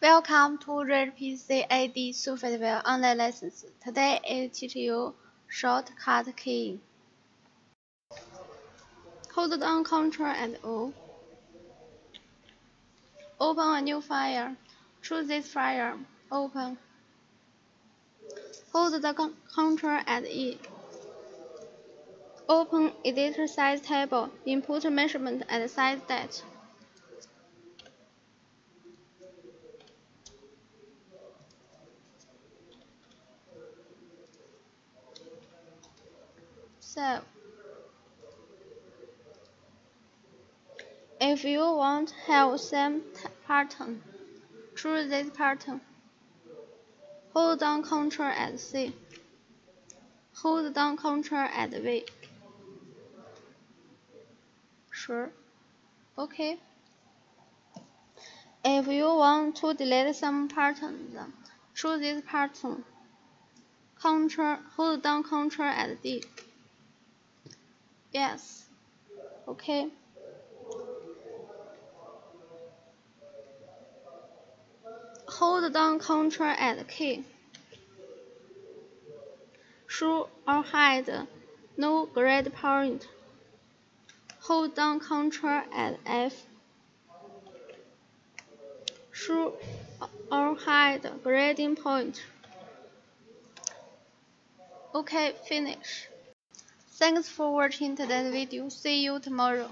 Welcome to Richpeace CAD software online lessons. Today I teach you shortcut key. Hold down Ctrl and O. Open a new file. Choose this file. Open. Hold the Ctrl and E. Open Edit Size Table. Input measurement and size date. Save. If you want to have same pattern, choose this pattern. Hold down Ctrl and C. Hold down Ctrl and V. Sure. OK. If you want to delete some patterns, choose this pattern. Hold down Ctrl and D. Yes. OK. Hold down Ctrl and K. Show or hide no grid point. Hold down Ctrl and F. Show or hide grading point. OK, finish. Thanks for watching today's video. See you tomorrow.